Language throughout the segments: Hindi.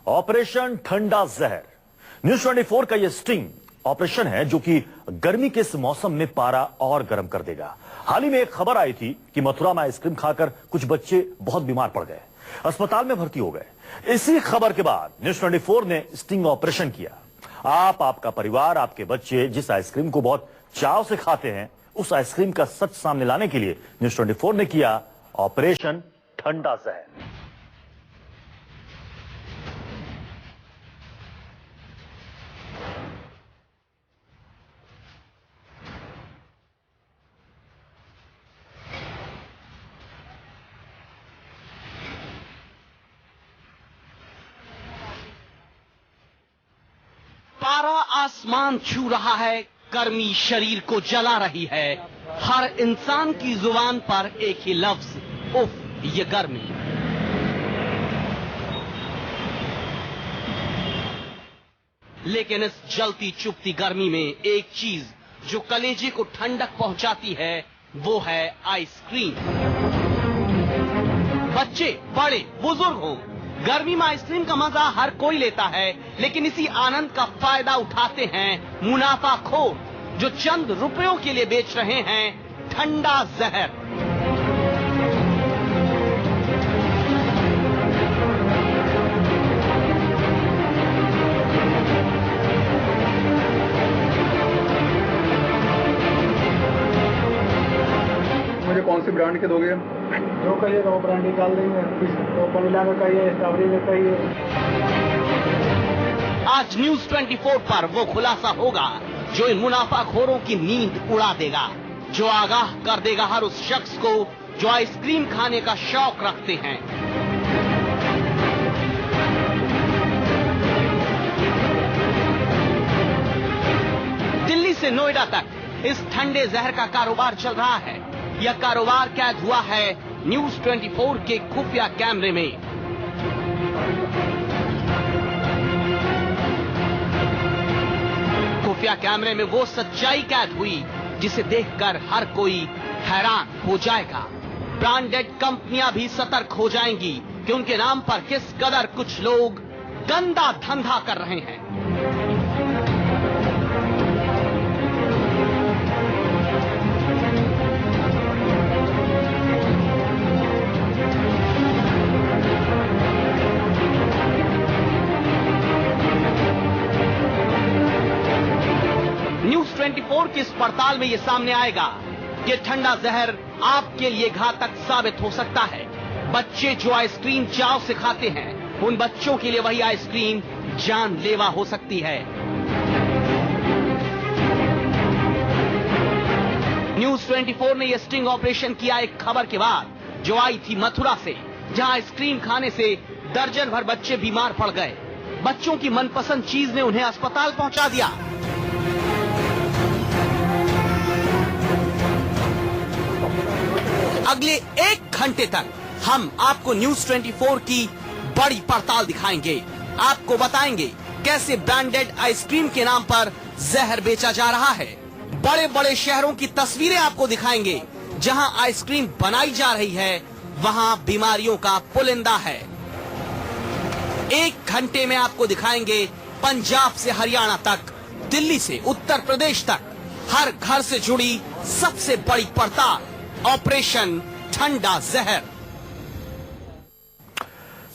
ऑपरेशन ठंडा जहर। न्यूज 24 का यह स्टिंग ऑपरेशन है जो कि गर्मी के इस मौसम में पारा और गर्म कर देगा। हाल ही में एक खबर आई थी कि मथुरा में आइसक्रीम खाकर कुछ बच्चे बहुत बीमार पड़ गए, अस्पताल में भर्ती हो गए। इसी खबर के बाद न्यूज 24 ने स्टिंग ऑपरेशन किया। आप, आपका परिवार, आपके बच्चे जिस आइसक्रीम को बहुत चाव से खाते हैं, उस आइसक्रीम का सच सामने लाने के लिए न्यूज 24 ने किया ऑपरेशन ठंडा जहर। पारा आसमान छू रहा है, गर्मी शरीर को जला रही है। हर इंसान की जुबान पर एक ही लफ्ज, उफ, ये गर्मी। लेकिन इस जलती चुपती गर्मी में एक चीज जो कलेजे को ठंडक पहुंचाती है, वो है आइसक्रीम। बच्चे, बड़े, बुजुर्ग हो, गर्मी में आइसक्रीम का मजा हर कोई लेता है, लेकिन इसी आनंद का फायदा उठाते हैं मुनाफाखोर जो चंद रुपयों के लिए बेच रहे हैं ठंडा जहर। मुझे कौन सी ब्रांड के दोगे? जो कहिएगा वो ब्रांड डाल देंगे। तो वनीला का कहिए, स्ट्रॉबेरी का कहिए। आज न्यूज 24 पर वो खुलासा होगा जो इन मुनाफाखोरों की नींद उड़ा देगा, जो आगाह कर देगा हर उस शख्स को जो आइसक्रीम खाने का शौक रखते हैं। दिल्ली से नोएडा तक इस ठंडे जहर का कारोबार चल रहा है। यह कारोबार कैद हुआ है न्यूज 24 के खुफिया कैमरे में। खुफिया कैमरे में वो सच्चाई कैद हुई जिसे देखकर हर कोई हैरान हो जाएगा। ब्रांडेड कंपनियां भी सतर्क हो जाएंगी कि उनके नाम पर किस कदर कुछ लोग गंदा धंधा कर रहे हैं। न्यूज 24 की इस पड़ताल में यह सामने आएगा कि ठंडा जहर आपके लिए घातक साबित हो सकता है। बच्चे जो आइसक्रीम चाव से खाते हैं, उन बच्चों के लिए वही आइसक्रीम जानलेवा हो सकती है। न्यूज 24 ने यह स्टिंग ऑपरेशन किया एक खबर के बाद जो आई थी मथुरा से, जहां आइसक्रीम खाने से दर्जन भर बच्चे बीमार पड़ गए। बच्चों की मनपसंद चीज ने उन्हें अस्पताल पहुंचा दिया। अगले 1 घंटे तक हम आपको न्यूज 24 की बड़ी पड़ताल दिखाएंगे। आपको बताएंगे कैसे ब्रांडेड आइसक्रीम के नाम पर जहर बेचा जा रहा है। बड़े बड़े शहरों की तस्वीरें आपको दिखाएंगे। जहां आइसक्रीम बनाई जा रही है, वहां बीमारियों का पुलिंदा है। 1 घंटे में आपको दिखाएंगे पंजाब से हरियाणा तक, दिल्ली से उत्तर प्रदेश तक, हर घर से जुड़ी सबसे बड़ी पड़ताल, ऑपरेशन ठंडा जहर।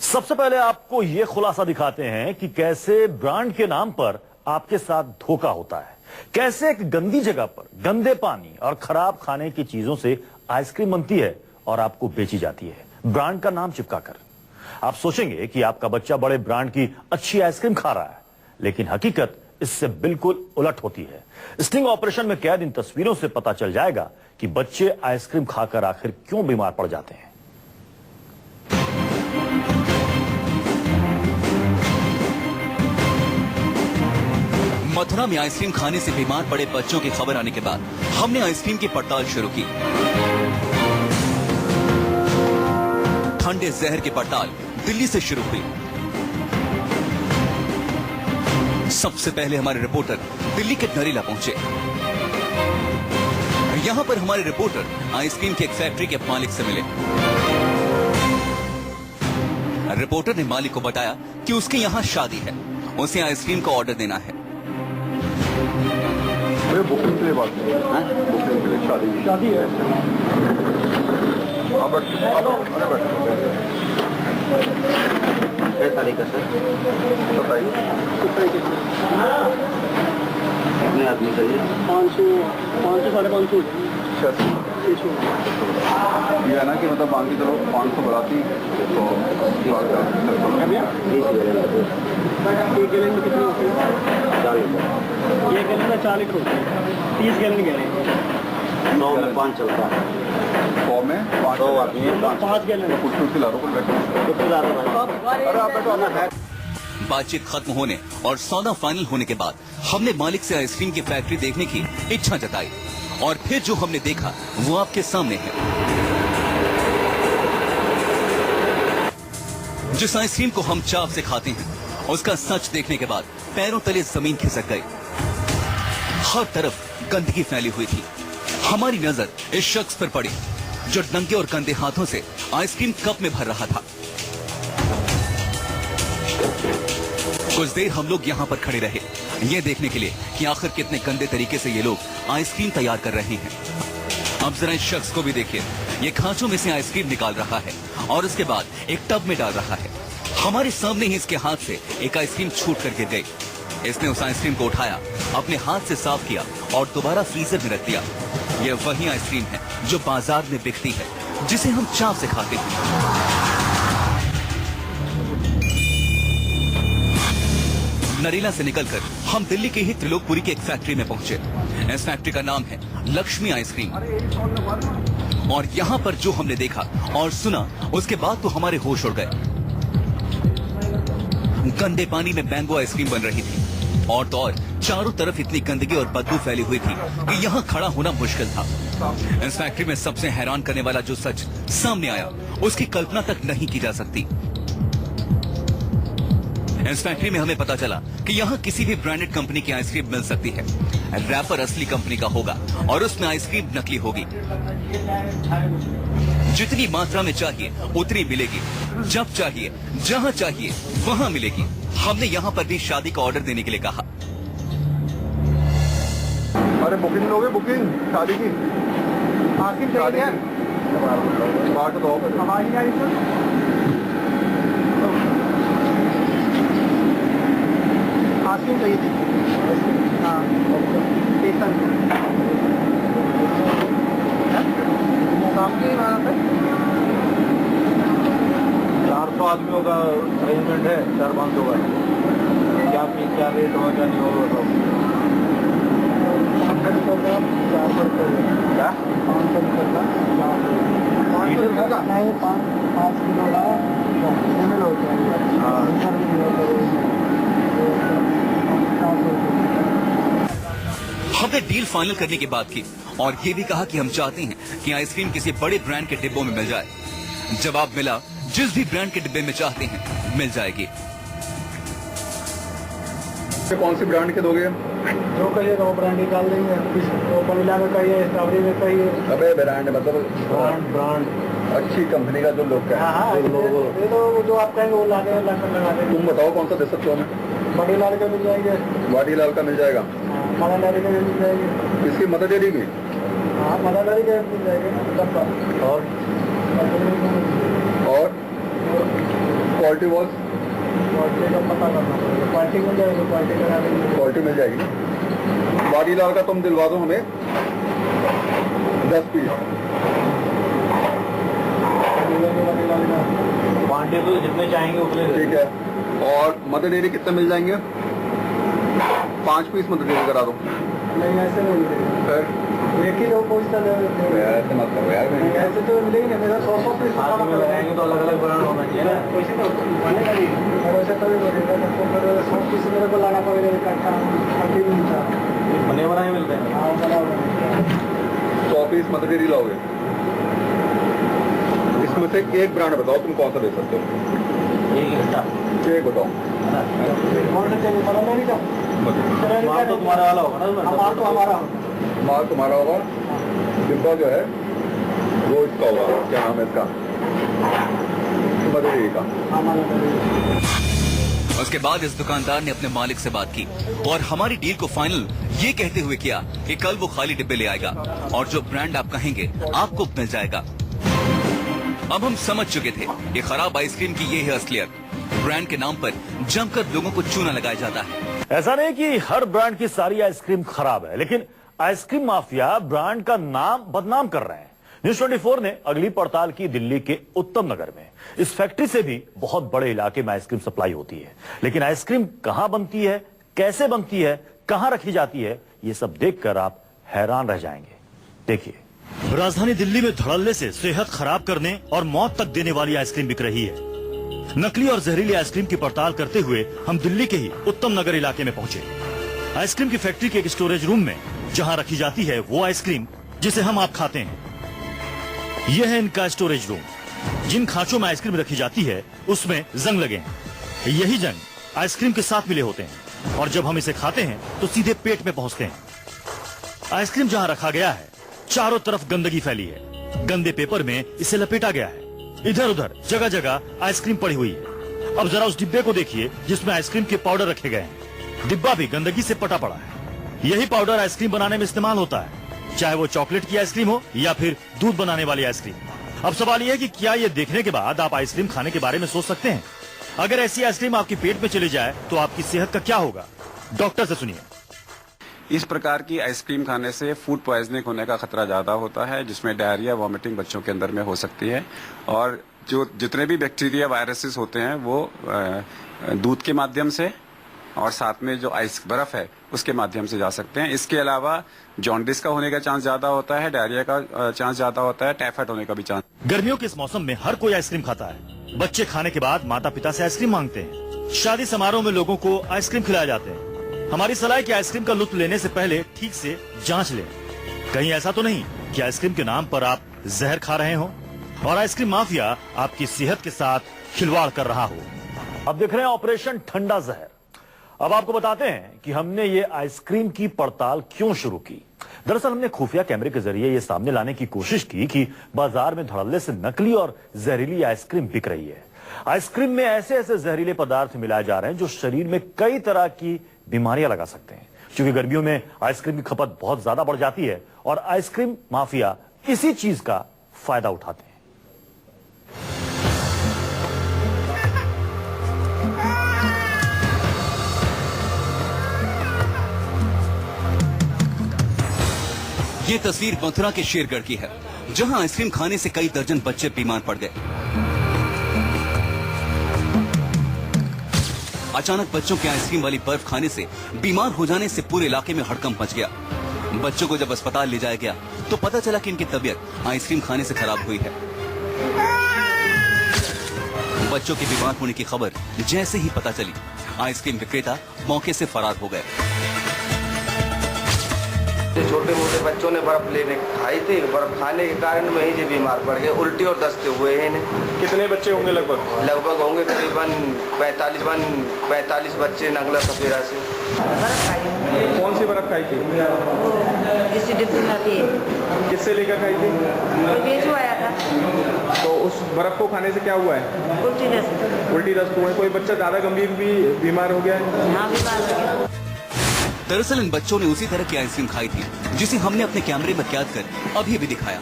सबसे पहले आपको यह खुलासा दिखाते हैं कि कैसे ब्रांड के नाम पर आपके साथ धोखा होता है। कैसे एक गंदी जगह पर गंदे पानी और खराब खाने की चीजों से आइसक्रीम बनती है और आपको बेची जाती है ब्रांड का नाम चिपकाकर। आप सोचेंगे कि आपका बच्चा बड़े ब्रांड की अच्छी आइसक्रीम खा रहा है, लेकिन हकीकत इससे बिल्कुल उलट होती है। स्टिंग ऑपरेशन में कैद इन तस्वीरों से पता चल जाएगा कि बच्चे आइसक्रीम खाकर आखिर क्यों बीमार पड़ जाते हैं। मथुरा में आइसक्रीम खाने से बीमार पड़े बच्चों की खबर आने के बाद हमने आइसक्रीम की पड़ताल शुरू की। ठंडे जहर की पड़ताल दिल्ली से शुरू हुई। सबसे पहले हमारे रिपोर्टर दिल्ली के नरेला पहुंचे। यहां पर हमारे रिपोर्टर आइसक्रीम की एक फैक्ट्री के मालिक से मिले। रिपोर्टर ने मालिक को बताया कि उसके यहाँ शादी है, उसे आइसक्रीम का ऑर्डर देना है। बुकिंग के लिए बात करें, बुकिंग के लिए शादी है। तारीख है सर, बताइए कितने आदमी चाहिए? 500 साढ़े 500 ये है ना कि मतलब मान के चलो 500 बराती तो एक गैलन में कितने होते हैं? 40 एक गैलन में 4 लीटर होते हैं, 30 गैलन कह रहे हैं। 100 में 5 चलता है, 100 में 100 आदमी है, 5 गैलन कुछ ला रहा हूँ अरे आप बैठो ना है। बातचीत खत्म होने और सौदा फाइनल होने के बाद हमने मालिक से आइसक्रीम की फैक्ट्री देखने की इच्छा जताई और फिर जो हमने देखा वो आपके सामने है। जिस आइसक्रीम को हम चाव से खाते हैं उसका सच देखने के बाद पैरों तले जमीन खिसक गई। हर तरफ गंदगी फैली हुई थी। हमारी नजर इस शख्स पर पड़ी जो नंगे और गंदे हाथों से आइसक्रीम कप में भर रहा था। कुछ देर हम लोग यहाँ पर खड़े रहे ये देखने के लिए कि आखिर कितने गंदे तरीके से ये लोग आइसक्रीम तैयार कर रहे हैं। अब जरा इस शख्स को भी देखिए, ये खांचों में से आइसक्रीम निकाल रहा है और उसके बाद एक टब में डाल रहा है। हमारे सामने ही इसके हाथ से एक आइसक्रीम छूट कर गिर गई। इसने उस आइसक्रीम को उठाया, अपने हाथ से साफ किया और दोबारा फ्रीजर में रख दिया। ये वही आइसक्रीम है जो बाजार में बिकती है, जिसे हम चाव से खाते हैं। नरेला से निकलकर हम दिल्ली के ही त्रिलोकपुरी की एक फैक्ट्री में पहुंचे। इस फैक्ट्री का नाम है लक्ष्मी आइसक्रीम। और यहाँ पर जो हमने देखा और सुना उसके बाद तो हमारे होश उड़ गए। गंदे पानी में मैंगो आइसक्रीम बन रही थी और तो और चारों तरफ इतनी गंदगी और बदबू फैली हुई थी कि यहाँ खड़ा होना मुश्किल था। इस फैक्ट्री में सबसे हैरान करने वाला जो सच सामने आया उसकी कल्पना तक नहीं की जा सकती। इस फैक्ट्री में हमें पता चला कि यहाँ किसी भी ब्रांडेड कंपनी की आइसक्रीम मिल सकती है। रैपर असली कंपनी का होगा और उसमें आइसक्रीम नकली होगी। जितनी मात्रा में चाहिए उतनी मिलेगी, जब चाहिए जहाँ चाहिए वहाँ मिलेगी। हमने यहाँ पर भी शादी का ऑर्डर देने के लिए कहा। अरे बुकिंग लोगे, बुकिंग शादी की आखिर चाहिए बात तो हमारी गाड़ी पर आइसक्रीम चाहिए थी। हाँ, काम की इमारत है। 400 आदमियों का अरेंजमेंट है, 400-500 का। क्या फीस, क्या रेट होगा, क्या नहीं होगा बताओ। 400 क्या 500 का नहीं, 5 किलो का एमएल होता है। हाँ। हमने डील फाइनल करने की बात की और ये भी कहा कि हम चाहते हैं कि आइसक्रीम किसी बड़े ब्रांड के डिब्बों में मिल जाए। जवाब मिला, जिस भी ब्रांड के डिब्बे में चाहते हैं मिल जाएगी। कौन सी ब्रांड के दोगे? जो कहिएगा वो ब्रांड निकाल देंगे। तो वनीला में कहिए, स्ट्रॉबेरी में कहिए। अबे ब्रांड मतलब ब्रांड अच्छी कंपनी का जो लोग का हाँ हाँ, ये तो जो आप कहेंगे वो लगा देंगे। तुम बताओ कौन सा दे सकते हो हमें? बड़ी लाल का मिल जाएंगे, वाडीलाल का मिल जाएगा। माला लारी का मिल जाएंगे। इसकी मदद डेरी की हाँ, माला लारी का मिल जाएंगे। और क्वालिटी वॉश क्वालिटी का पता करना पड़ेगा। क्वालिटी मिल जाएगी, क्वालिटी करा देंगे। क्वालिटी मिल जाएगी। वाडीलाल का तुम दिलवा दो हमें 10 पीस। क्वांटिटी तो जितने चाहेंगे उतने ठीक है। और मदर डेयरी कितने मिल जाएंगे? 5 पीस मदर डेयरी करा दो। नहीं, ऐसे नहीं मिलेगा। फिर एक ही लोग पहुँचता ऐसे मत करो यार। ऐसे तो मिलेगी नहीं। मेरा 100 पीस लगाएंगे तो अलग अलग ब्रांड होना चाहिए ना। वैसे तो बनेगा नहीं। वैसे तभी बनेगा। तो फिर 100 पीस मेरे को लाना पड़ेगा इकट्ठा। अभी नहीं था। बने बनाए मिलते हैं। हाँ, बना हुआ 100 पीस मदर डेयरी लाओगे। इसमें से एक ब्रांड बताओ तुम कौन सा दे सकते हो? एक एक बताओ। कौन सा चाहिए? बड़ा नहीं का माल तो तुम्हारा वाला होगा ना। माल तो हमारा माल तुम्हारा होगा। डिब्बा जो है वो इसका होगा। क्या नाम है इसका? मदर डेयरी का। हाँ मदर डेयरी। उसके बाद इस दुकानदार ने अपने मालिक से बात की और हमारी डील को फाइनल ये कहते हुए किया कि कल वो खाली डिब्बे ले आएगा और जो ब्रांड आप कहेंगे आपको मिल जाएगा। अब हम समझ चुके थे कि खराब आइसक्रीम की ये है असलियत। ब्रांड के नाम पर जमकर लोगों को चूना लगाया जाता है। ऐसा नहीं कि हर ब्रांड की सारी आइसक्रीम खराब है, लेकिन आइसक्रीम माफिया ब्रांड का नाम बदनाम कर रहे हैं। न्यूज़ 24 ने अगली पड़ताल की दिल्ली के उत्तम नगर में। इस फैक्ट्री से भी बहुत बड़े इलाके में आइसक्रीम सप्लाई होती है, लेकिन आइसक्रीम कहां बनती है, कैसे बनती है, कहां रखी जाती है, ये सब देखकर आप हैरान रह जाएंगे। देखिए, राजधानी दिल्ली में धड़ल्ले से सेहत खराब करने और मौत तक देने वाली आइसक्रीम बिक रही है। नकली और जहरीली आइसक्रीम की पड़ताल करते हुए हम दिल्ली के ही उत्तम नगर इलाके में पहुंचे। आइसक्रीम की फैक्ट्री के एक स्टोरेज रूम में जहां रखी जाती है वो आइसक्रीम जिसे हम आप खाते हैं। यह है इनका स्टोरेज रूम। जिन खांचों में आइसक्रीम रखी जाती है उसमें जंग लगे हैं। यही जंग आइसक्रीम के साथ मिले होते हैं और जब हम इसे खाते हैं तो सीधे पेट में पहुंचते हैं। आइसक्रीम जहां रखा गया है चारों तरफ गंदगी फैली है। गंदे पेपर में इसे लपेटा गया है। इधर उधर जगह जगह आइसक्रीम पड़ी हुई है। अब जरा उस डिब्बे को देखिए जिसमें आइसक्रीम के पाउडर रखे गए हैं। डिब्बा भी गंदगी से पटा पड़ा है। यही पाउडर आइसक्रीम बनाने में इस्तेमाल होता है, चाहे वो चॉकलेट की आइसक्रीम हो या फिर दूध बनाने वाली आइसक्रीम। अब सवाल यह है कि क्या ये देखने के बाद आप आइसक्रीम खाने के बारे में सोच सकते हैं? अगर ऐसी आइसक्रीम आपके पेट में चली जाए तो आपकी सेहत का क्या होगा? डॉक्टर से सुनिए। इस प्रकार की आइसक्रीम खाने से फूड पॉइजनिंग होने का खतरा ज़्यादा होता है, जिसमें डायरिया, वॉमिटिंग बच्चों के अंदर में हो सकती है। और जो जितने भी बैक्टीरिया, वायरसेस होते हैं वो दूध के माध्यम से और साथ में जो आइस बर्फ है उसके माध्यम से जा सकते हैं। इसके अलावा जॉन्डिस का होने का चांस ज़्यादा होता है, डायरिया का चांस ज़्यादा होता है, टाइफाइड होने का भी चांस। गर्मियों के इस मौसम में हर कोई आइसक्रीम खाता है। बच्चे खाने के बाद माता पिता से आइसक्रीम मांगते हैं। शादी समारोह में लोगों को आइसक्रीम खिलाए जाते हैं। हमारी सलाह है कि आइसक्रीम का लुत्फ लेने से पहले ठीक से जांच लें। कहीं ऐसा तो नहीं कि आइसक्रीम के नाम पर आप जहर खा रहे हो और आइसक्रीम माफिया आपकी सेहत के साथ खिलवाड़ कर रहा हो। अब देख रहे हैं ऑपरेशन ठंडा जहर। अब आपको बताते हैं कि हमने ये आइसक्रीम की पड़ताल क्यों शुरू की। दरअसल हमने खुफिया कैमरे के जरिए ये सामने लाने की कोशिश की कि बाजार में धड़ल्ले से नकली और जहरीली आइसक्रीम बिक रही है। आइसक्रीम में ऐसे ऐसे जहरीले पदार्थ मिलाए जा रहे हैं जो शरीर में कई तरह की बीमारियां लगा सकते हैं। क्योंकि गर्मियों में आइसक्रीम की खपत बहुत ज्यादा बढ़ जाती है और आइसक्रीम माफिया इसी चीज का फायदा उठाते हैं। ये तस्वीर मथुरा के शेरगढ़ की है, जहां आइसक्रीम खाने से कई दर्जन बच्चे बीमार पड़ गए। अचानक बच्चों के आइसक्रीम वाली बर्फ खाने से बीमार हो जाने से पूरे इलाके में हड़कंप मच गया। बच्चों को जब अस्पताल ले जाया गया तो पता चला कि इनकी तबीयत आइसक्रीम खाने से खराब हुई है। बच्चों के बीमार होने की खबर जैसे ही पता चली, आइसक्रीम विक्रेता मौके से फरार हो गए। छोटे मोटे बच्चों ने बर्फ लेने खाई थी, बर्फ खाने के कारण वहीं से बीमार पड़ गए, उल्टी और दस्ते हुए हैं। कितने बच्चे होंगे लगभग? लगभग होंगे करीबन 45 बच्चे नगला सफेरा से। कौन सी बर्फ खाई थी? जिससे डिब्बी में थी। किससे लेकर खाई थी? कोई बेचो आया था। तो उस बर्फ को खाने से क्या हुआ है? उल्टी दस्त हुए। कोई बच्चा ज्यादा गंभीर भी बीमार हो गया है? हाँ, बीमार हो गया। दरअसल इन बच्चों ने उसी तरह की आइसक्रीम खाई थी जिसे हमने अपने कैमरे में कैद कर अभी भी दिखाया।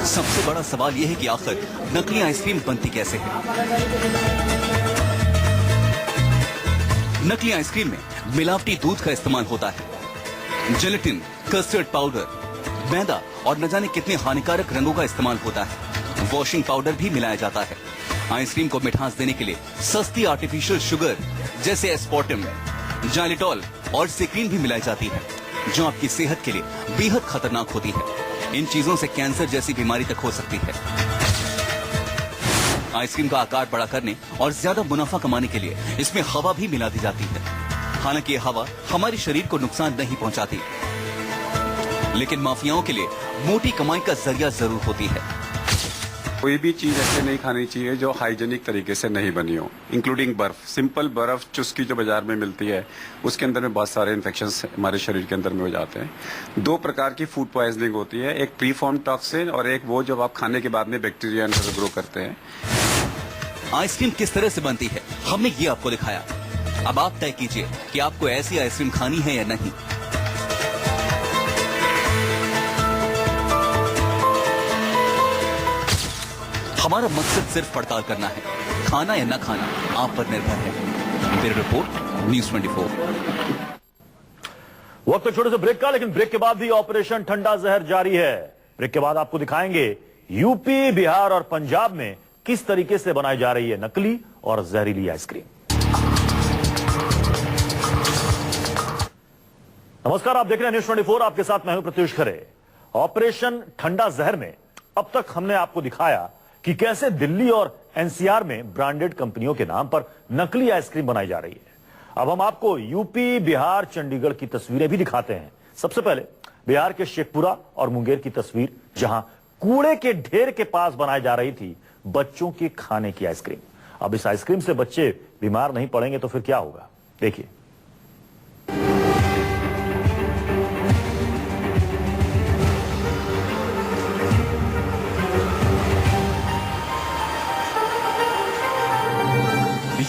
सबसे बड़ा सवाल यह है कि आखिर नकली आइसक्रीम बनती कैसे है। नकली आइसक्रीम में मिलावटी दूध का इस्तेमाल होता है। जेलेटिन, कस्टर्ड पाउडर, मैदा और न जाने कितने हानिकारक रंगों का इस्तेमाल होता है। वॉशिंग पाउडर भी मिलाया जाता है। आइसक्रीम को मिठास देने के लिए सस्ती आर्टिफिशियल शुगर जैसे एस्पार्टम, जाइलिटॉल और सेक्रीन भी मिलाई जाती है, जो आपकी सेहत के लिए बेहद खतरनाक होती है। इन चीजों से कैंसर जैसी बीमारी तक हो सकती है। आइसक्रीम का आकार बड़ा करने और ज्यादा मुनाफा कमाने के लिए इसमें हवा भी मिला दी जाती है। हालांकि ये हवा हमारे शरीर को नुकसान नहीं पहुंचाती, लेकिन माफियाओं के लिए मोटी कमाई का जरिया जरूर होती है। कोई भी चीज ऐसे नहीं खानी चाहिए जो हाइजेनिक तरीके से नहीं बनी हो, इंक्लूडिंग बर्फ। सिंपल बर्फ चुस्की जो बाजार में मिलती है उसके अंदर में बहुत सारे इन्फेक्शंस हमारे शरीर के अंदर में हो जाते हैं। दो प्रकार की फूड पॉइजनिंग होती है, एक प्री फॉर्म टॉक्सिन और एक वो जब आप खाने के बाद में बैक्टीरिया अंदर ग्रो करते हैं। आइसक्रीम किस तरह से बनती है हमने ये आपको दिखाया। अब आप तय कीजिए कि आपको ऐसी आइसक्रीम खानी है या नहीं। हमारा मकसद सिर्फ पड़ताल करना है, खाना या न खाना आप पर निर्भर है। Bureau report, news 24। वक्त छोटे से ब्रेक का, लेकिन ब्रेक के बाद भी ऑपरेशन ठंडा जहर जारी है। ब्रेक के बाद आपको दिखाएंगे यूपी, बिहार और पंजाब में किस तरीके से बनाई जा रही है नकली और जहरीली आइसक्रीम। नमस्कार, आप देख रहे हैं न्यूज़ 24, आपके साथ मैं हूं प्रत्युष खरे। ऑपरेशन ठंडा जहर में अब तक हमने आपको दिखाया कि कैसे दिल्ली और एनसीआर में ब्रांडेड कंपनियों के नाम पर नकली आइसक्रीम बनाई जा रही है। अब हम आपको यूपी, बिहार, चंडीगढ़ की तस्वीरें भी दिखाते हैं। सबसे पहले बिहार के शेखपुरा और मुंगेर की तस्वीर, जहां कूड़े के ढेर के पास बनाई जा रही थी बच्चों के खाने की आइसक्रीम। अब इस आइसक्रीम से बच्चे बीमार नहीं पड़ेंगे तो फिर क्या होगा, देखिए।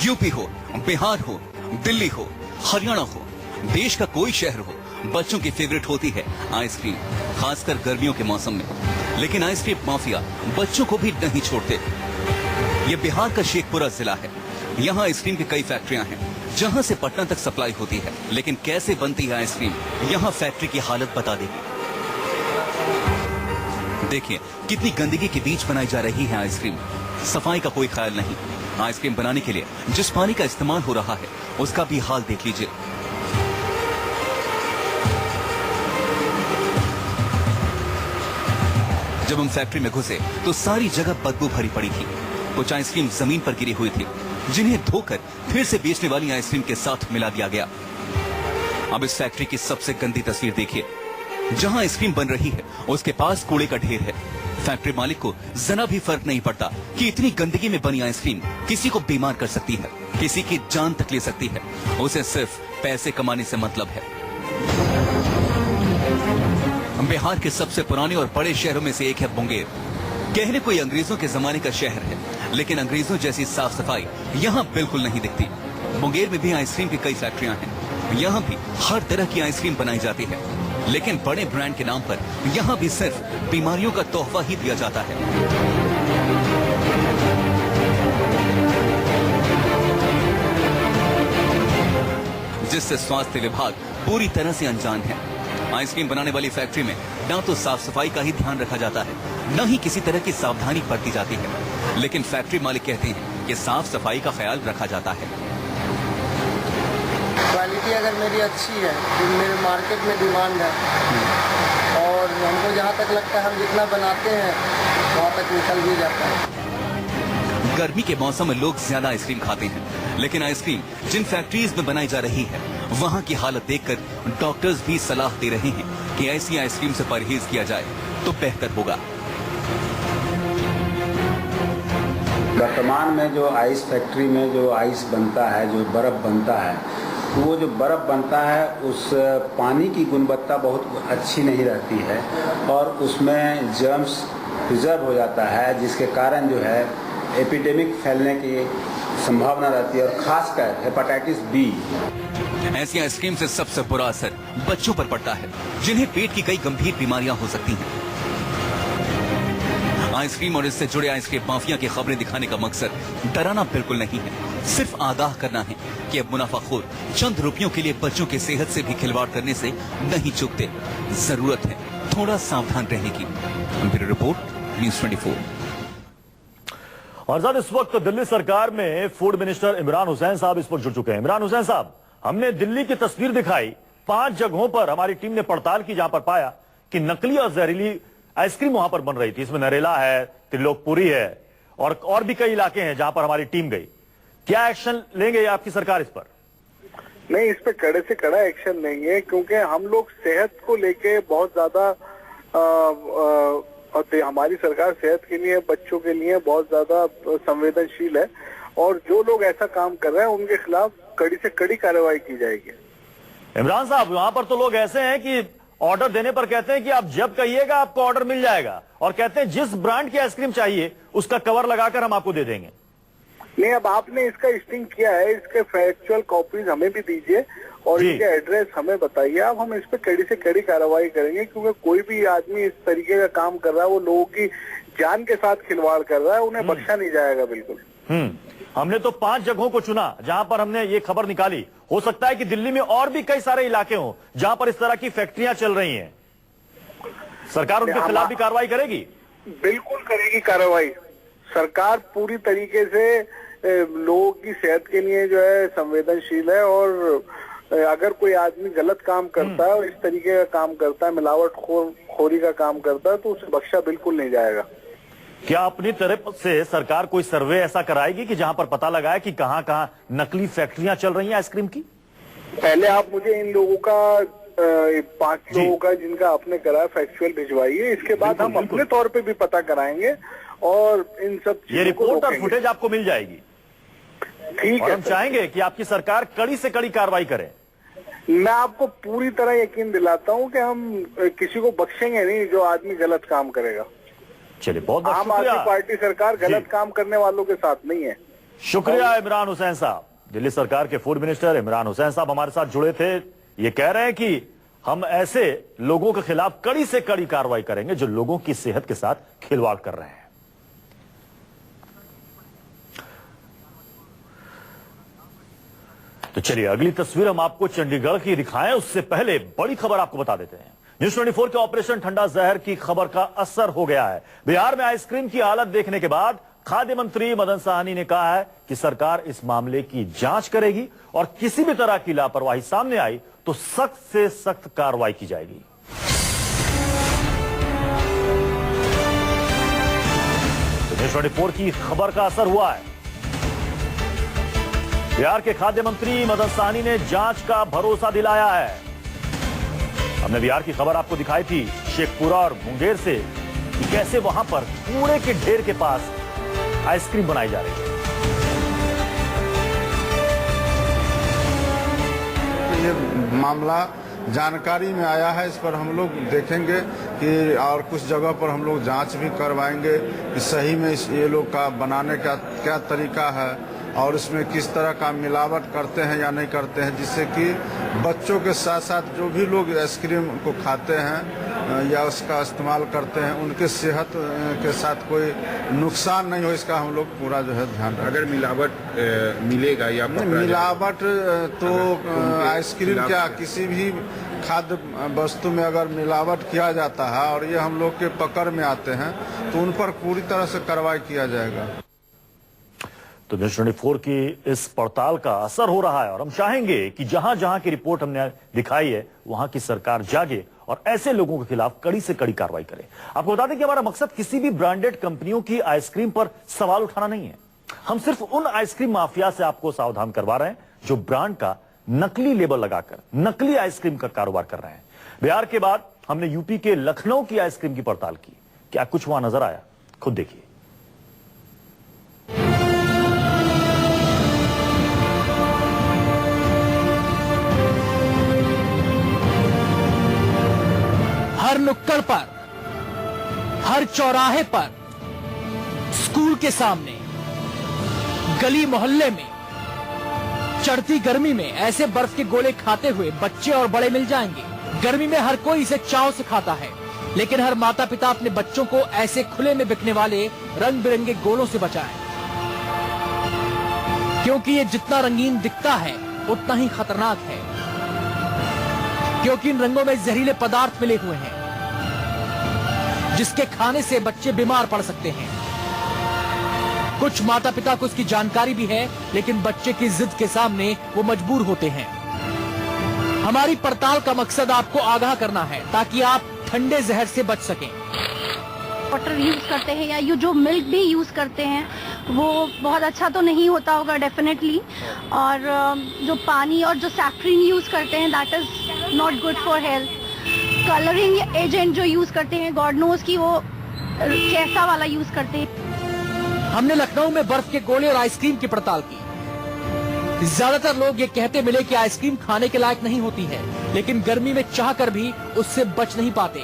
यूपी हो, बिहार हो, दिल्ली हो, हरियाणा हो, देश का कोई शहर हो, बच्चों की फेवरेट होती है आइसक्रीम, खासकर गर्मियों के मौसम में। लेकिन आइसक्रीम माफिया बच्चों को भी नहीं छोड़ते। ये बिहार का शेखपुरा जिला है। यहाँ आइसक्रीम की कई फैक्ट्रियां हैं, जहाँ से पटना तक सप्लाई होती है। लेकिन कैसे बनती है आइसक्रीम, यहाँ फैक्ट्री की हालत बता देगी। देखिए कितनी गंदगी के बीच बनाई जा रही है आइसक्रीम। सफाई का कोई ख्याल नहीं। आइसक्रीम बनाने के लिए जिस पानी का इस्तेमाल हो रहा है उसका भी हाल देख लीजिए। जब हम फैक्ट्री में घुसे तो सारी जगह बदबू भरी पड़ी थी। कुछ आइसक्रीम जमीन पर गिरी हुई थी, जिन्हें धोकर फिर से बेचने वाली आइसक्रीम के साथ मिला दिया गया। अब इस फैक्ट्री की सबसे गंदी तस्वीर देखिए। जहां आइसक्रीम बन रही है उसके पास कूड़े का ढेर है। फैक्ट्री मालिक को जरा भी फर्क नहीं पड़ता कि इतनी गंदगी में बनी आइसक्रीम किसी को बीमार कर सकती है, किसी की जान तक ले सकती है। उसे सिर्फ पैसे कमाने से मतलब है। बिहार के सबसे पुराने और बड़े शहरों में से एक है मुंगेर। कहने कोई अंग्रेजों के जमाने का शहर है, लेकिन अंग्रेजों जैसी साफ सफाई यहाँ बिल्कुल नहीं दिखती। मुंगेर में भी आइसक्रीम की कई फैक्ट्रियां हैं। यहाँ भी हर तरह की आइसक्रीम बनाई जाती है, लेकिन बड़े ब्रांड के नाम पर यहाँ भी सिर्फ बीमारियों का तोहफा ही दिया जाता है। जिससे स्वास्थ्य विभाग पूरी तरह से अनजान है। आइसक्रीम बनाने वाली फैक्ट्री में न तो साफ सफाई का ही ध्यान रखा जाता है, न ही किसी तरह की सावधानी बरती जाती है। लेकिन फैक्ट्री मालिक कहते हैं कि साफ सफाई का ख्याल रखा जाता है। क्वालिटी अगर मेरी अच्छी है तो मेरे मार्केट में डिमांड है, और हमको जहाँ तक लगता है हम जितना बनाते हैं वहाँ तक निकल भी जाता है। गर्मी के मौसम में लोग ज्यादा आइसक्रीम खाते हैं, लेकिन आइसक्रीम जिन फैक्ट्रीज में बनाई जा रही है वहाँ की हालत देखकर डॉक्टर्स भी सलाह दे रहे हैं कि ऐसी आइसक्रीम से परहेज किया जाए तो बेहतर होगा। वर्तमान में जो आइस फैक्ट्री में जो आइस बनता है, जो बर्फ बनता है, वो जो बर्फ बनता है उस पानी की गुणवत्ता बहुत अच्छी नहीं रहती है और उसमें जर्म्स प्रिजर्व हो जाता है, जिसके कारण जो है एपिडेमिक फैलने की संभावना रहती है, और खासकर हेपेटाइटिस बी। ऐसी आइसक्रीम से सबसे बुरा असर बच्चों पर पड़ता है, जिन्हें पेट की कई गंभीर बीमारियां हो सकती हैं। आइसक्रीम और इससे जुड़े आइसक्रीम माफिया की खबरें दिखाने का मकसद डराना बिल्कुल नहीं है, सिर्फ आगाह करना है कि अब मुनाफाखोर चंद रुपयों के लिए बच्चों की सेहत से भी खिलवाड़ करने से नहीं चूकते। जरूरत है थोड़ा सावधान रहने की। Bureau report, news 24। और साथ इस वक्त दिल्ली सरकार में फूड मिनिस्टर इमरान हुसैन साहब इस वक्त जुड़ चुके हैं। इमरान हुसैन साहब, हमने दिल्ली की तस्वीर दिखाई, 5 जगहों पर हमारी टीम ने पड़ताल की जहां पर पाया कि नकली और जहरीली आइसक्रीम वहां पर बन रही थी। इसमें नरेला है, त्रिलोकपुरी है और भी कई इलाके हैं जहां पर हमारी टीम गई। क्या एक्शन लेंगे आपकी सरकार इस पर? नहीं, इस पे कड़े से कड़ा एक्शन लेंगे, क्योंकि हम लोग सेहत को लेके बहुत ज्यादा और हमारी सरकार सेहत के लिए, बच्चों के लिए बहुत ज्यादा संवेदनशील है और जो लोग ऐसा काम कर रहे हैं उनके खिलाफ कड़ी से कड़ी कार्रवाई की जाएगी। इमरान साहब, वहां पर तो लोग ऐसे हैं कि ऑर्डर देने पर कहते हैं कि आप जब कहिएगा आपको ऑर्डर मिल जाएगा, और कहते हैं जिस ब्रांड की आइसक्रीम चाहिए उसका कवर लगाकर हम आपको दे देंगे। नहीं, अब आपने इसका स्टिंग किया है, इसके फैक्चुअल कॉपीज हमें भी दीजिए और इसके एड्रेस हमें बताइए। अब हम इस पे कड़ी से कड़ी कार्रवाई करेंगे, क्योंकि कोई भी आदमी इस तरीके का काम कर रहा है वो लोगों की जान के साथ खिलवाड़ कर रहा है, उन्हें बख्शा नहीं जाएगा बिल्कुल। हमने तो 5 जगहों को चुना जहां पर हमने ये खबर निकाली। हो सकता है कि दिल्ली में और भी कई सारे इलाके हों जहां पर इस तरह की फैक्ट्रियां चल रही हैं। सरकार उनके खिलाफ भी कार्रवाई करेगी? बिल्कुल करेगी कार्रवाई। सरकार पूरी तरीके से लोगों की सेहत के लिए जो है संवेदनशील है, और अगर कोई आदमी गलत काम करता है और इस तरीके का काम करता है, मिलावट खोरी का काम करता है, तो उसे बख्शा बिल्कुल नहीं जाएगा। क्या अपनी तरफ से सरकार कोई सर्वे ऐसा कराएगी कि जहां पर पता लगाए कि कहां कहां नकली फैक्ट्रियां चल रही हैं आइसक्रीम की? पहले आप मुझे इन लोगों का 5 लोगों का जिनका आपने करा फैक्चुअल भिजवाइए, इसके बाद हम अपने तौर पे भी पता कराएंगे और इन सब ये रिपोर्ट और फुटेज आपको मिल जाएगी। ठीक है, हम चाहेंगे कि आपकी सरकार कड़ी से कड़ी कार्रवाई करे। मैं आपको पूरी तरह यकीन दिलाता हूं कि हम किसी को बख्शेंगे नहीं जो आदमी गलत काम करेगा। चलिए, बहुत बहुत आम आदमी पार्टी सरकार गलत काम करने वालों के साथ नहीं है। शुक्रिया इमरान हुसैन साहब। दिल्ली सरकार के फूड मिनिस्टर इमरान हुसैन साहब हमारे साथ जुड़े थे। ये कह रहे हैं कि हम ऐसे लोगों के खिलाफ कड़ी से कड़ी कार्रवाई करेंगे जो लोगों की सेहत के साथ खिलवाड़ कर रहे हैं। तो चलिए, अगली तस्वीर हम आपको चंडीगढ़ की दिखाएं, उससे पहले बड़ी खबर आपको बता देते हैं। न्यूज़ 24 के ऑपरेशन ठंडा जहर की खबर का असर हो गया है। बिहार में आइसक्रीम की हालत देखने के बाद खाद्य मंत्री मदन साहनी ने कहा है कि सरकार इस मामले की जांच करेगी और किसी भी तरह की लापरवाही सामने आई तो सख्त से सख्त कार्रवाई की जाएगी। तो न्यूज़ 24 की खबर का असर हुआ है। बिहार के खाद्य मंत्री मदन साहनी ने जांच का भरोसा दिलाया है। हमने बिहार की खबर आपको दिखाई थी शेखपुरा और मुंगेर से कि कैसे वहां पर कूड़े के ढेर के पास आइसक्रीम बनाई जा रही है। ये मामला जानकारी में आया है, इस पर हम लोग देखेंगे कि और कुछ जगह पर हम लोग जांच भी करवाएंगे कि सही में ये लोग का बनाने का क्या तरीका है और इसमें किस तरह का मिलावट करते हैं या नहीं करते हैं, जिससे कि बच्चों के साथ साथ जो भी लोग आइसक्रीम को खाते हैं या उसका इस्तेमाल करते हैं उनके सेहत के साथ कोई नुकसान नहीं हो, इसका हम लोग पूरा जो है ध्यान रखें। अगर मिलावट मिलेगा या मिलावट तो आइसक्रीम क्या किसी भी खाद्य वस्तु में अगर मिलावट किया जाता है और ये हम लोग के पकड़ में आते हैं तो उन पर पूरी तरह से कार्रवाई किया जाएगा। तो न्यूज़ 24 की इस पड़ताल का असर हो रहा है और हम चाहेंगे कि जहां जहां की रिपोर्ट हमने दिखाई है वहां की सरकार जागे और ऐसे लोगों के खिलाफ कड़ी से कड़ी कार्रवाई करे। आपको बता दें कि हमारा मकसद किसी भी ब्रांडेड कंपनियों की आइसक्रीम पर सवाल उठाना नहीं है। हम सिर्फ उन आइसक्रीम माफिया से आपको सावधान करवा रहे हैं जो ब्रांड का नकली लेबल लगाकर नकली आइसक्रीम का कारोबार कर रहे हैं। बिहार के बाद हमने यूपी के लखनऊ की आइसक्रीम की पड़ताल की। क्या कुछ वहां नजर आया, खुद देखिए। हर नुक्कड़ पर, हर चौराहे पर, स्कूल के सामने, गली मोहल्ले में, चढ़ती गर्मी में ऐसे बर्फ के गोले खाते हुए बच्चे और बड़े मिल जाएंगे। गर्मी में हर कोई इसे चाव से खाता है, लेकिन हर माता पिता अपने बच्चों को ऐसे खुले में बिकने वाले रंग बिरंगे गोलों से बचाएं, क्योंकि ये जितना रंगीन दिखता है उतना ही खतरनाक है, क्योंकि इन रंगों में जहरीले पदार्थ मिले हुए हैं जिसके खाने से बच्चे बीमार पड़ सकते हैं। कुछ माता पिता को इसकी जानकारी भी है, लेकिन बच्चे की जिद के सामने वो मजबूर होते हैं। हमारी पड़ताल का मकसद आपको आगाह करना है ताकि आप ठंडे जहर से बच सकें। वाटर यूज करते हैं या जो मिल्क भी यूज करते हैं वो बहुत अच्छा तो नहीं होता होगा डेफिनेटली, और जो पानी और जो सैक्रिन यूज करते हैं that is not good for health. Colouring agent जो यूज करते हैं गॉड नोज की वो कैसा वाला यूज करते हैं। हमने लखनऊ में बर्फ के गोले और आइसक्रीम की पड़ताल की। ज्यादातर लोग ये कहते मिले कि आइसक्रीम खाने के लायक नहीं होती है, लेकिन गर्मी में चाहकर भी उससे बच नहीं पाते।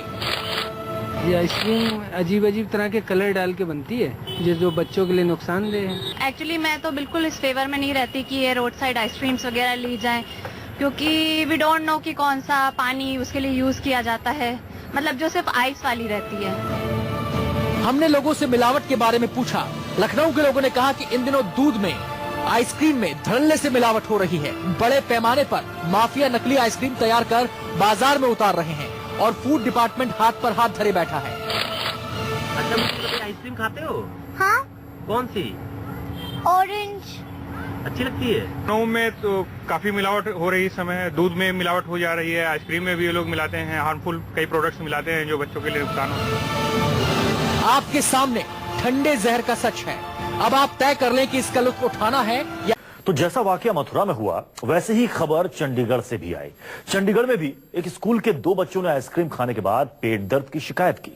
ये आइसक्रीम अजीब अजीब तरह के कलर डाल के बनती है, जो बच्चों के लिए नुकसानदेह है। एक्चुअली मैं तो बिल्कुल इस फेवर में नहीं रहती कि ये रोड साइड आइसक्रीम्स वगैरह ली जाएं, क्योंकि वी डोंट नो कि कौन सा पानी उसके लिए यूज किया जाता है, मतलब जो सिर्फ आइस वाली रहती है। हमने लोगों से मिलावट के बारे में पूछा। लखनऊ के लोगों ने कहा कि इन दिनों दूध में, आइसक्रीम में धड़ल्ले से मिलावट हो रही है। बड़े पैमाने पर माफिया नकली आइसक्रीम तैयार कर बाजार में उतार रहे हैं और फूड डिपार्टमेंट हाथ पर हाथ धरे बैठा है। अच्छा, मुझे आइसक्रीम खाते हो? हाँ। कौन सी? ऑरेंज। अच्छी लगती है? लखनऊ में तो काफी मिलावट हो रही इस समय। दूध में मिलावट हो जा रही है, आइसक्रीम में भी ये लोग मिलाते हैं, हार्मफुल कई प्रोडक्ट्स मिलाते हैं जो बच्चों के लिए नुकसान होता है। आपके सामने ठंडे जहर का सच है। अब आप तय कर लें कि इसका लुत्फ उठाना है या। तो जैसा वाकया मथुरा में हुआ, वैसे ही खबर चंडीगढ़ से भी आई। चंडीगढ़ में भी एक स्कूल के 2 बच्चों ने आइसक्रीम खाने के बाद पेट दर्द की शिकायत की।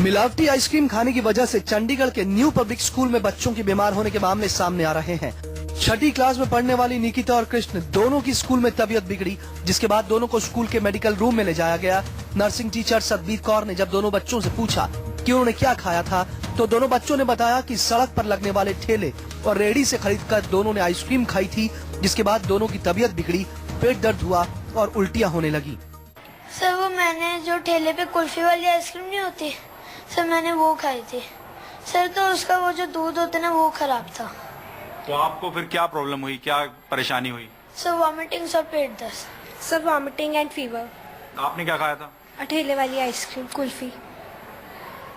मिलावटी आइसक्रीम खाने की वजह से चंडीगढ़ के न्यू पब्लिक स्कूल में बच्चों के बीमार होने के मामले सामने आ रहे हैं। 6ठी क्लास में पढ़ने वाली निकिता और कृष्ण दोनों की स्कूल में तबीयत बिगड़ी, जिसके बाद दोनों को स्कूल के मेडिकल रूम में ले जाया गया। नर्सिंग टीचर सतबीर कौर ने जब दोनों बच्चों से पूछा कि उन्होंने क्या खाया था, तो दोनों बच्चों ने बताया कि सड़क पर लगने वाले ठेले और रेहड़ी से खरीदकर दोनों ने आइसक्रीम खाई थी, जिसके बाद दोनों की तबीयत बिगड़ी, पेट दर्द हुआ और उल्टियां होने लगी। सर वो मैंने जो ठेले पे कुल्फी वाली आइसक्रीम नहीं होती सर, मैंने वो खाई थी सर, तो उसका वो जो दूध होता ना वो खराब था। तो आपको फिर क्या प्रॉब्लम हुई, क्या परेशानी हुई? सर वॉमिटिंग और पेट दर्द। Sir vomiting and fever. आपने क्या खाया था? ठेले वाली आइसक्रीम कुल्फी।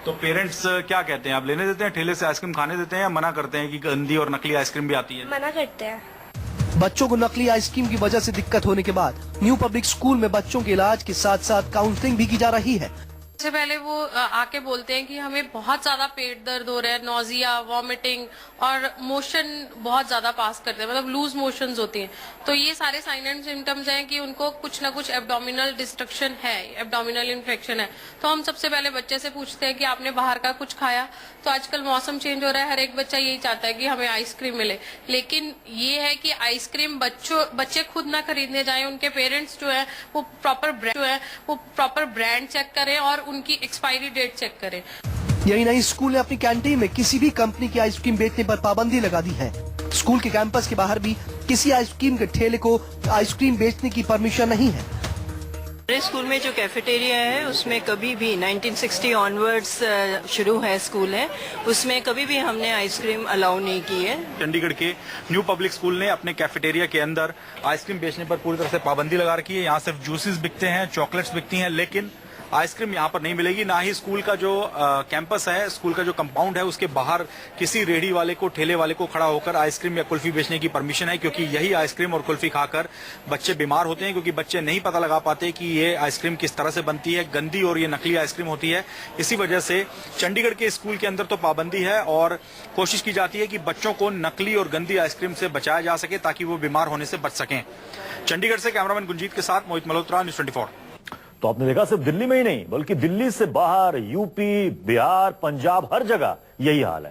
तो पेरेंट्स क्या कहते हैं, आप लेने देते हैं, ठेले से आइसक्रीम खाने देते हैं, या मना करते हैं कि गंदी और नकली आइसक्रीम भी आती है? मना करते हैं। बच्चों को नकली आइसक्रीम की वजह से दिक्कत होने के बाद न्यू पब्लिक स्कूल में बच्चों के इलाज के साथ साथ काउंसलिंग भी की जा रही है। सबसे पहले वो आके बोलते हैं कि हमें बहुत ज्यादा पेट दर्द हो रहा है, नोजिया, वॉमिटिंग और मोशन बहुत ज्यादा पास करते हैं, मतलब लूज मोशंस होती हैं। तो ये सारे साइन एंड सिम्टम्स हैं कि उनको कुछ ना कुछ एब्डोमिनल डिस्ट्रक्शन है, एब्डोमिनल इन्फेक्शन है। तो हम सबसे पहले बच्चे से पूछते हैं कि आपने बाहर का कुछ खाया? तो आजकल मौसम चेंज हो रहा है, हर एक बच्चा यही चाहता है कि हमें आइसक्रीम मिले, लेकिन ये है कि आइसक्रीम बच्चे खुद ना खरीदने जाएं, उनके पेरेंट्स जो है वो प्रॉपर ब्रांड चेक करें और उनकी एक्सपायरी डेट चेक करें। यही नहीं, स्कूल ने अपनी कैंटीन में किसी भी कंपनी की आइसक्रीम बेचने पर पाबंदी लगा दी है। स्कूल के कैंपस के बाहर भी किसी आइसक्रीम के ठेले को आइसक्रीम बेचने की परमिशन नहीं है। हमारे स्कूल में जो कैफेटेरिया है उसमें कभी भी 1960 ऑनवर्ड्स शुरू है स्कूल है, उसमें कभी भी हमने आइसक्रीम अलाउ नहीं की है। चंडीगढ़ के न्यू पब्लिक स्कूल ने अपने कैफेटेरिया के अंदर आइसक्रीम बेचने पर पूरी तरह से पाबंदी लगा रखी है। यहाँ सिर्फ जूसेस बिकते हैं, चॉकलेट्स बिकती हैं, लेकिन आइसक्रीम यहाँ पर नहीं मिलेगी। ना ही स्कूल का जो कैंपस है, स्कूल का जो कंपाउंड है, उसके बाहर किसी रेहड़ी वाले को, ठेले वाले को खड़ा होकर आइसक्रीम या कुल्फी बेचने की परमिशन है, क्योंकि यही आइसक्रीम और कुल्फी खाकर बच्चे बीमार होते हैं, क्योंकि बच्चे नहीं पता लगा पाते कि ये आइसक्रीम किस तरह से बनती है, गंदी और ये नकली आइसक्रीम होती है। इसी वजह से चंडीगढ़ के स्कूल के अंदर तो पाबंदी है और कोशिश की जाती है कि बच्चों को नकली और गंदी आइसक्रीम से बचाया जा सके ताकि वो बीमार होने से बच सकें। चंडीगढ़ से कैमरामैन गुंजीत के साथ मोहित मल्होत्रा, न्यूज़ 24। तो आपने देखा सिर्फ दिल्ली में ही नहीं, बल्कि दिल्ली से बाहर यूपी, बिहार, पंजाब, हर जगह यही हाल है।